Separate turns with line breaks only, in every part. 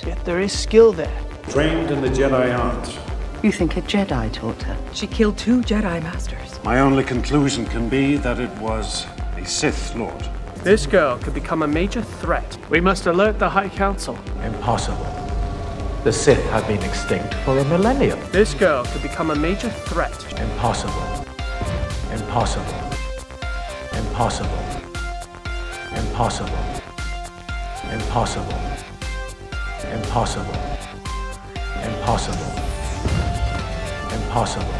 Yet there is skill there.
Trained in the Jedi arts.
You think a Jedi taught her?
She killed 2 Jedi Masters.
My only conclusion can be that it was a Sith Lord.
This girl could become a major threat. We must alert the High Council.
Impossible. The Sith have been extinct for a millennium.
This girl could become a major threat.
Impossible. Impossible. Impossible. Impossible. Impossible. Impossible. Impossible. Impossible.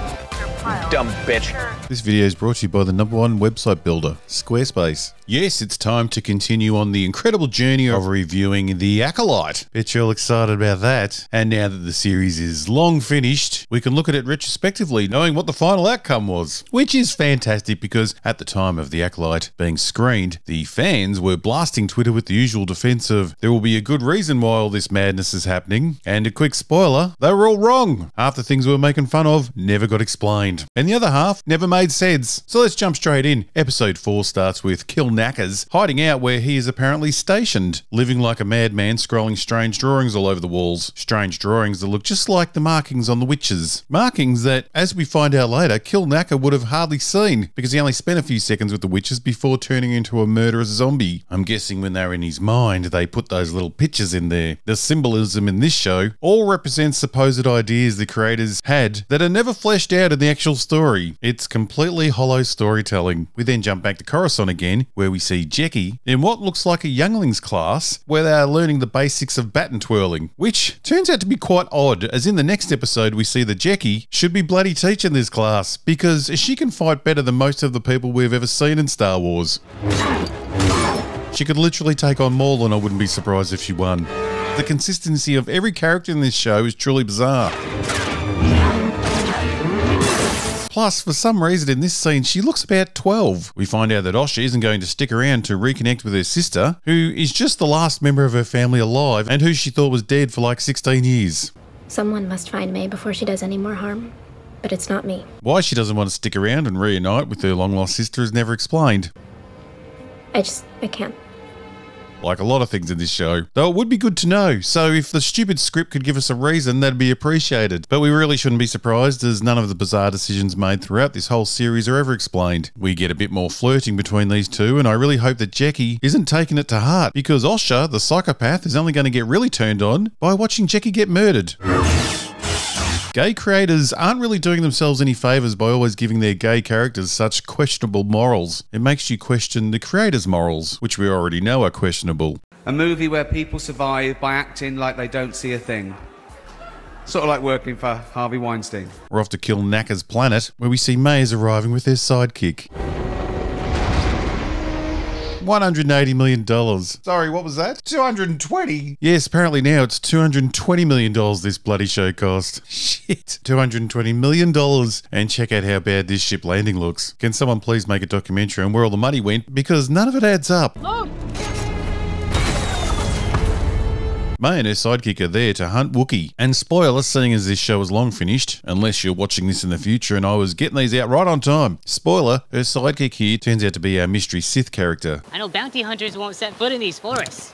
Dumb bitch.
This video is brought to you by the #1 website builder, Squarespace. Yes, it's time to continue on the incredible journey of reviewing The Acolyte. Bet you're all excited about that. And now that the series is long finished, we can look at it retrospectively, knowing what the final outcome was. Which is fantastic because at the time of The Acolyte being screened, the fans were blasting Twitter with the usual defense of there will be a good reason why all this madness is happening. And a quick spoiler, they were all wrong. Half the things we were making fun of never got explained. And the other half never made sense. So let's jump straight in. Episode 4 starts with Knackers hiding out where he is apparently stationed, living like a madman, scrolling strange drawings all over the walls. Strange drawings that look just like the markings on the witches. Markings that, as we find out later, Knacker would have hardly seen because he only spent a few seconds with the witches before turning into a murderous zombie. I'm guessing when they were in his mind, they put those little pictures in there. The symbolism in this show all represents supposed ideas the creators had that are never fleshed out in the actual story. It's completely hollow storytelling. We then jump back to Coruscant again, where we see Jackie in what looks like a younglings class where they are learning the basics of baton twirling, which turns out to be quite odd, as in the next episode we see that Jackie should be bloody teaching this class because she can fight better than most of the people we've ever seen in Star Wars. She could literally take on Maul and I wouldn't be surprised if she won. The consistency of every character in this show is truly bizarre. Plus, for some reason in this scene, she looks about 12. We find out that Osha isn't going to stick around to reconnect with her sister, who is just the last member of her family alive and who she thought was dead for like 16 years.
Someone must find May before she does any more harm, but it's not me.
Why she doesn't want to stick around and reunite with her long-lost sister is never explained.
I can't.
Like a lot of things in this show. Though it would be good to know, so if the stupid script could give us a reason, that'd be appreciated. But we really shouldn't be surprised, as none of the bizarre decisions made throughout this whole series are ever explained. We get a bit more flirting between these two, and I really hope that Jackie isn't taking it to heart, because Osha, the psychopath, is only going to get really turned on by watching Jackie get murdered. Gay creators aren't really doing themselves any favours by always giving their gay characters such questionable morals. It makes you question the creators' morals, which we already know are questionable.
A movie where people survive by acting like they don't see a thing. Sort of like working for Harvey Weinstein.
We're off to Knacker's planet, where we see Maze arriving with their sidekick. $180 million. Sorry, what was that? 220? Yes, apparently now it's $220 million this bloody show cost. Shit. $220 million. And check out how bad this ship landing looks. Can someone please make a documentary on where all the money went? Because none of it adds up. Look. May and her sidekick are there to hunt Wookiee. And spoiler, seeing as this show is long finished, unless you're watching this in the future and I was getting these out right on time. Spoiler, her sidekick here turns out to be our mystery Sith character.
I know bounty hunters won't set foot in these forests.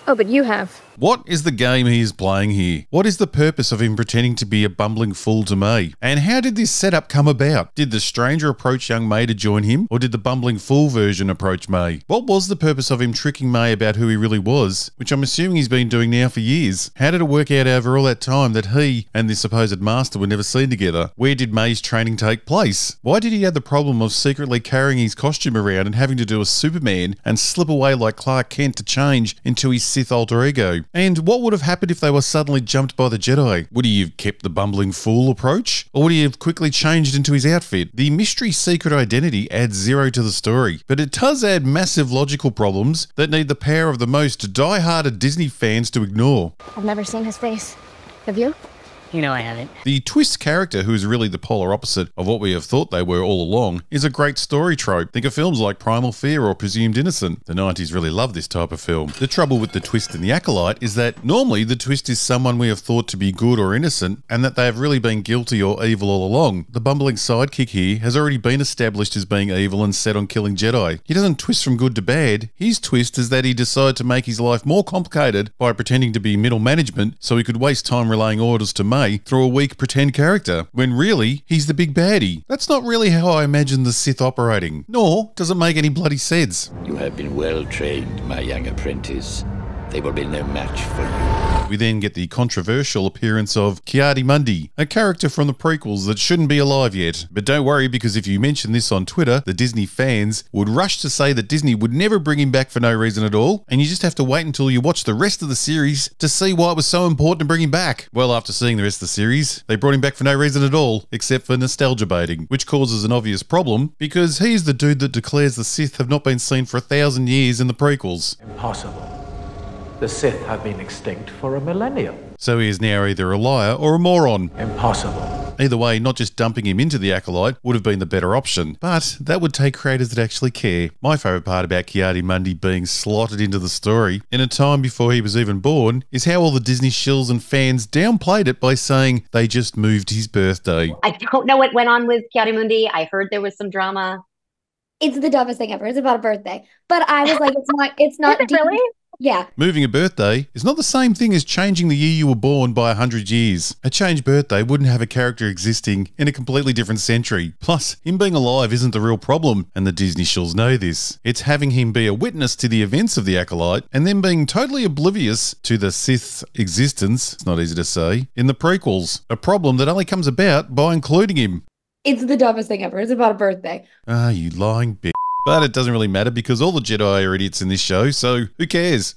Oh, but you have.
What is the game he is playing here? What is the purpose of him pretending to be a bumbling fool to May? And how did this setup come about? Did the stranger approach young May to join him? Or did the bumbling fool version approach May? What was the purpose of him tricking May about who he really was? Which I'm assuming he's been doing now for years. How did it work out over all that time that he and the supposed master were never seen together? Where did May's training take place? Why did he have the problem of secretly carrying his costume around and having to do a Superman and slip away like Clark Kent to change into his Sith alter ego? And what would have happened if they were suddenly jumped by the Jedi? Would he have kept the bumbling fool approach? Or would he have quickly changed into his outfit? The mystery secret identity adds zero to the story, but it does add massive logical problems that need the power of the most die-hearted Disney fans to ignore.
I've never seen his face. Have you?
You know I haven't.
The twist character, who is really the polar opposite of what we have thought they were all along, is a great story trope. Think of films like Primal Fear or Presumed Innocent. The 90s really loved this type of film. The trouble with the twist in The Acolyte is that normally the twist is someone we have thought to be good or innocent, and that they have really been guilty or evil all along. The bumbling sidekick here has already been established as being evil and set on killing Jedi. He doesn't twist from good to bad. His twist is that he decided to make his life more complicated by pretending to be middle management so he could waste time relaying orders to May through a weak pretend character, when really he's the big baddie. That's not really how I imagine the Sith operating, nor does it make any bloody sense.
You have been well trained, my young apprentice. They will be no match for you.
We then get the controversial appearance of Ki-Adi-Mundi, a character from the prequels that shouldn't be alive yet. But don't worry, because if you mention this on Twitter, the Disney fans would rush to say that Disney would never bring him back for no reason at all, and you just have to wait until you watch the rest of the series to see why it was so important to bring him back. Well, after seeing the rest of the series, they brought him back for no reason at all, except for nostalgia baiting, which causes an obvious problem, because he's the dude that declares the Sith have not been seen for 1,000 years in the prequels.
Impossible. The Sith have been extinct for a millennium.
So he is now either a liar or a moron.
Impossible.
Either way, not just dumping him into the Acolyte would have been the better option, but that would take creators that actually care. My favourite part about Ki-Adi-Mundi being slotted into the story in a time before he was even born is how all the Disney shills and fans downplayed it by saying they just moved his birthday.
I don't know what went on with Ki-Adi-Mundi. I heard there was some drama.
It's the dumbest thing ever. It's about a birthday. But I was like, it's not
Is it really?
Yeah.
Moving a birthday is not the same thing as changing the year you were born by 100 years. A changed birthday wouldn't have a character existing in a completely different century. Plus, him being alive isn't the real problem, and the Disney shills know this. It's having him be a witness to the events of the Acolyte, and then being totally oblivious to the Sith's existence, it's not easy to say, in the prequels. A problem that only comes about by including him.
It's the dumbest thing ever. It's about a birthday.
Ah, you lying bitch. But it doesn't really matter because all the Jedi are idiots in this show, so who cares?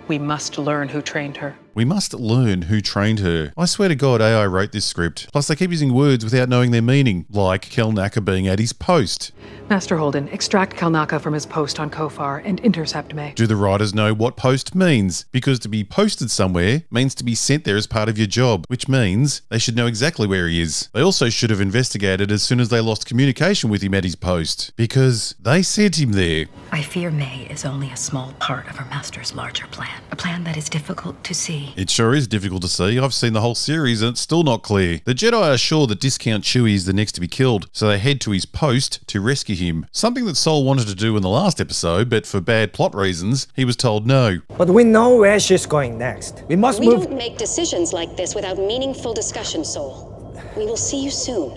We must learn who trained her.
We must learn who trained her. I swear to God, AI wrote this script. Plus, they keep using words without knowing their meaning, like Kelnaka being at his post.
Master Holden, extract Kelnaka from his post on Kofar and intercept May.
Do the writers know what post means? Because to be posted somewhere means to be sent there as part of your job, which means they should know exactly where he is. They also should have investigated as soon as they lost communication with him at his post, because they sent him there.
I fear May is only a small part of her master's larger plan, a plan that is difficult to see.
It sure is difficult to see. I've seen the whole series and it's still not clear. The Jedi are sure that Discount Chewie is the next to be killed, so they head to his post to rescue him. Something that Sol wanted to do in the last episode, but for bad plot reasons, he was told no.
But we know where she's going next. We must move.
We don't make decisions like this without meaningful discussion, Sol. We will see you soon.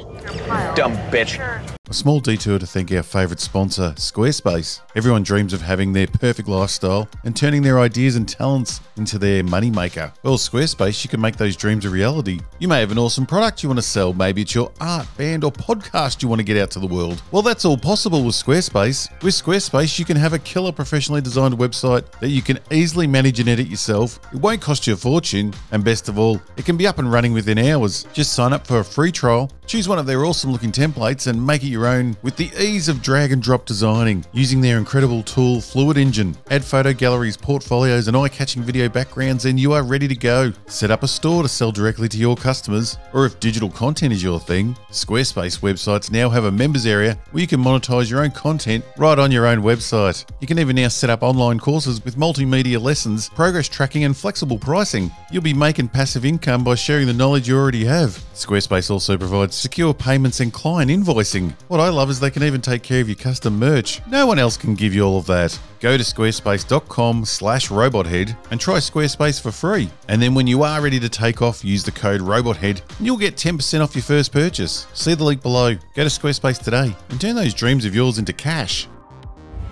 Dumb bitch.
A small detour to thank our favourite sponsor, Squarespace. Everyone dreams of having their perfect lifestyle and turning their ideas and talents into their moneymaker. Well, Squarespace, you can make those dreams a reality. You may have an awesome product you want to sell. Maybe it's your art, band, or podcast you want to get out to the world. Well, that's all possible with Squarespace. With Squarespace, you can have a killer professionally designed website that you can easily manage and edit yourself. It won't cost you a fortune, and best of all, it can be up and running within hours. Just sign up for a free trial, choose one of their awesome looking templates, and make it your own with the ease of drag and drop designing using their incredible tool Fluid Engine. Add photo galleries, portfolios, and eye-catching video backgrounds, and you are ready to go. Set up a store to sell directly to your customers, or if digital content is your thing, Squarespace websites now have a members area where you can monetize your own content right on your own website. You can even now set up online courses with multimedia lessons, progress tracking, and flexible pricing. You'll be making passive income by sharing the knowledge you already have. Squarespace also provides secure payments and client invoicing. What I love is they can even take care of your custom merch. No one else can give you all of that. Go to squarespace.com/robothead and try Squarespace for free. And then when you are ready to take off, use the code ROBOTHEAD and you'll get 10% off your first purchase. See the link below. Go to Squarespace today and turn those dreams of yours into cash.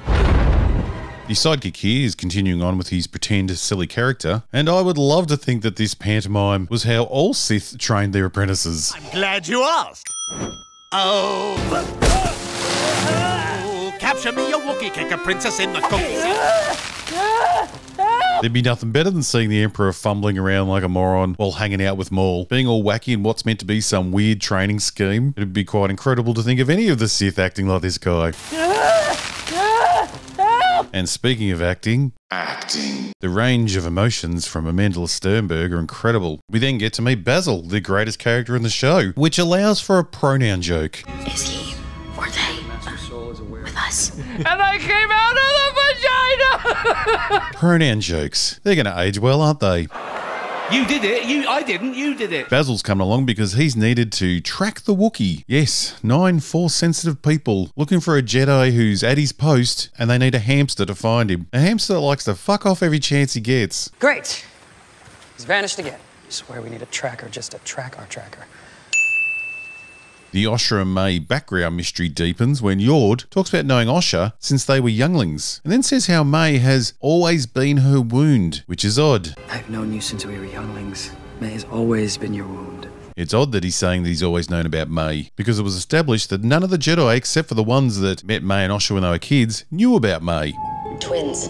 The sidekick here is continuing on with his pretend silly character, and I would love to think that this pantomime was how all Sith trained their apprentices.
I'm glad you asked. Oh, capture me a Wookiee kicker princess in the cookies.
There'd be nothing better than seeing the Emperor fumbling around like a moron while hanging out with Maul, being all wacky in what's meant to be some weird training scheme. It'd be quite incredible to think of any of the Sith acting like this guy. And speaking of acting, the range of emotions from Amanda Sternberg are incredible. We then get to meet Basil, the greatest character in the show, which allows for a pronoun joke.
Is he or they with us?
And I came out of the vagina!
Pronoun jokes. They're going to age well, aren't they?
You did it. I didn't. You did it.
Basil's coming along because he's needed to track the Wookiee. Yes, 9 Force-sensitive people looking for a Jedi who's at his post, and they need a hamster to find him. A hamster that likes to fuck off every chance he gets.
Great. He's vanished again. I swear we need a tracker just to track our tracker.
The Osha and May background mystery deepens when Yord talks about knowing Osha since they were younglings, and then says how May has always been her wound, which is odd.
I've known you since we were younglings. May has always been your wound.
It's odd that he's saying that he's always known about May, because it was established that none of the Jedi, except for the ones that met May and Osha when they were kids, knew about May.
Twins.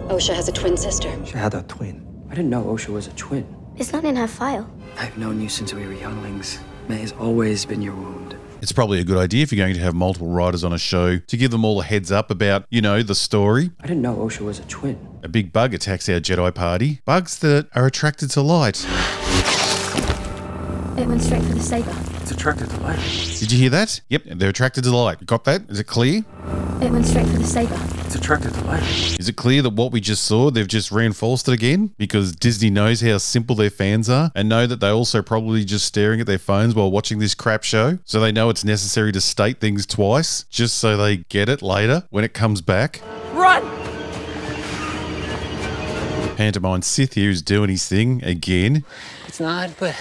Osha has a twin sister.
She had a twin. I didn't know Osha was a twin.
It's not in her file.
I've known you since we were younglings. May has always been your wound.
It's probably a good idea if you're going to have multiple writers on a show to give them all a heads up about, you know, the story.
I didn't know Osha was a twin.
A big bug attacks our Jedi party. Bugs that are attracted to light.
It went straight for the saber.
It's attracted to light.
Did you hear that? Yep, they're attracted to light. Got that? Is it clear?
It went straight for the saber.
It's attracted to light.
Is it clear that what we just saw, they've just reinforced it again? Because Disney knows how simple their fans are and know that they're also probably just staring at their phones while watching this crap show. So they know it's necessary to state things twice just so they get it later when it comes back.
Run!
Pantomime Sith here is doing his thing again.
It's not, but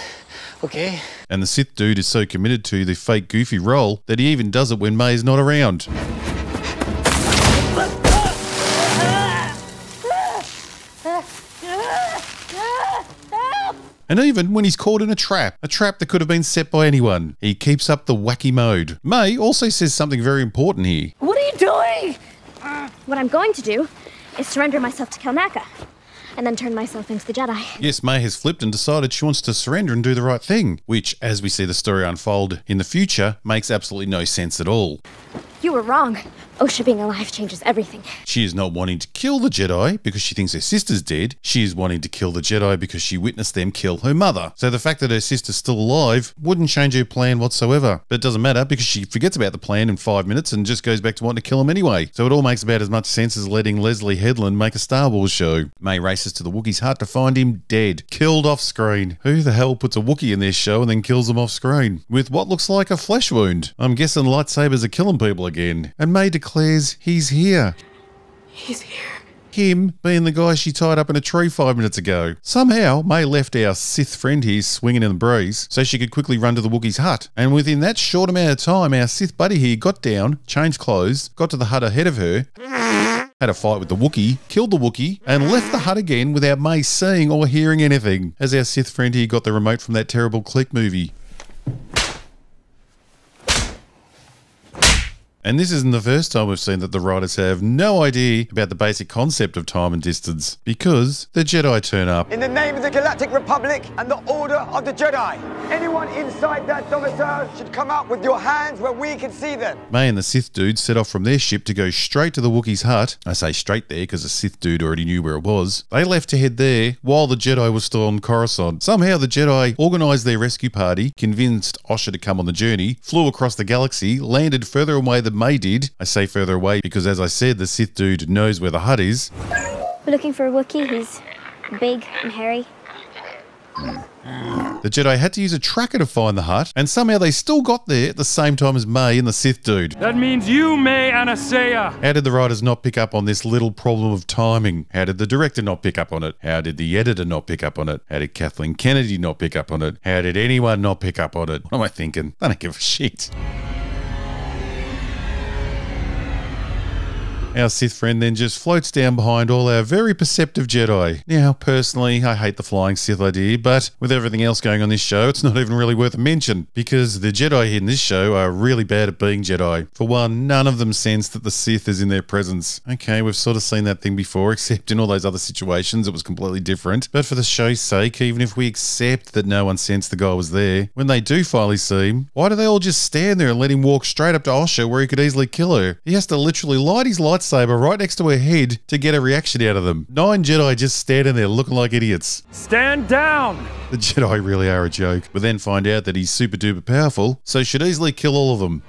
okay.
And the Sith dude is so committed to the fake goofy role that he even does it when May's not around. And even when he's caught in a trap that could have been set by anyone, he keeps up the wacky mode. May also says something very important here.
What are you doing? What I'm going to do is surrender myself to Kelnaka, and then turn myself into the Jedi.
Yes, May has flipped and decided she wants to surrender and do the right thing, which, as we see the story unfold in the future, makes absolutely no sense at all.
You were wrong. Osha being alive changes everything.
She is not wanting to kill the Jedi because she thinks her sister's dead. She is wanting to kill the Jedi because she witnessed them kill her mother. So the fact that her sister's still alive wouldn't change her plan whatsoever. But it doesn't matter because she forgets about the plan in 5 minutes and just goes back to wanting to kill him anyway. So it all makes about as much sense as letting Leslye Headland make a Star Wars show. May races to the Wookiee's hut to find him dead, killed off screen. Who the hell puts a Wookiee in their show and then kills them off screen? With what looks like a flesh wound. I'm guessing lightsabers are killing people again. And May declares he's here.
He's here.
Him being the guy she tied up in a tree 5 minutes ago. Somehow, May left our Sith friend here swinging in the breeze so she could quickly run to the Wookiee's hut. And within that short amount of time, our Sith buddy here got down, changed clothes, got to the hut ahead of her, had a fight with the Wookiee, killed the Wookiee, and left the hut again without May seeing or hearing anything, as our Sith friend here got the remote from that terrible Click movie. And this isn't the first time we've seen that the writers have no idea about the basic concept of time and distance, because the Jedi turn up.
In the name of the Galactic Republic and the Order of the Jedi, anyone inside that domicile should come out with your hands where we can see them.
May and the Sith dude set off from their ship to go straight to the Wookiee's hut. I say straight there because the Sith dude already knew where it was. They left to head there while the Jedi was still on Coruscant. Somehow the Jedi organised their rescue party, convinced Osha to come on the journey, flew across the galaxy, landed further away than May did. I say further away because, as I said, the Sith dude knows where the hut is.
We're looking for a Wookiee. He's big and hairy.
The Jedi had to use a tracker to find the hut, and somehow they still got there at the same time as May and the Sith dude.
That means you, May Anasea.
How did the writers not pick up on this little problem of timing? How did the director not pick up on it? How did the editor not pick up on it? How did Kathleen Kennedy not pick up on it? How did anyone not pick up on it? What am I thinking? I don't give a shit. Our Sith friend then just floats down behind all our very perceptive Jedi. Now, personally, I hate the flying Sith idea, but with everything else going on this show, it's not even really worth a mention, because the Jedi in this show are really bad at being Jedi. For one, none of them sense that the Sith is in their presence. Okay, we've sort of seen that thing before, except in all those other situations it was completely different. But for the show's sake, even if we accept that no one sensed the guy was there, when they do finally see him, why do they all just stand there and let him walk straight up to Osha where he could easily kill her? He has to literally light his lightsaber lightsaber right next to her head to get a reaction out of them. 9 Jedi just standing there looking like idiots.
Stand down!
The Jedi really are a joke. We then find out that he's super duper powerful, so should easily kill all of them.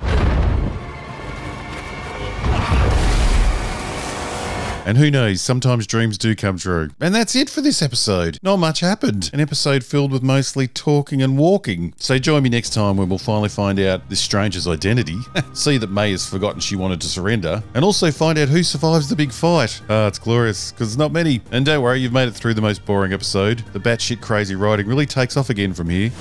And who knows, sometimes dreams do come true. And that's it for this episode. Not much happened. An episode filled with mostly talking and walking. So join me next time when we'll finally find out this stranger's identity, see that May has forgotten she wanted to surrender, and also find out who survives the big fight. Ah, it's glorious, because there's not many. And don't worry, you've made it through the most boring episode. The batshit crazy writing really takes off again from here.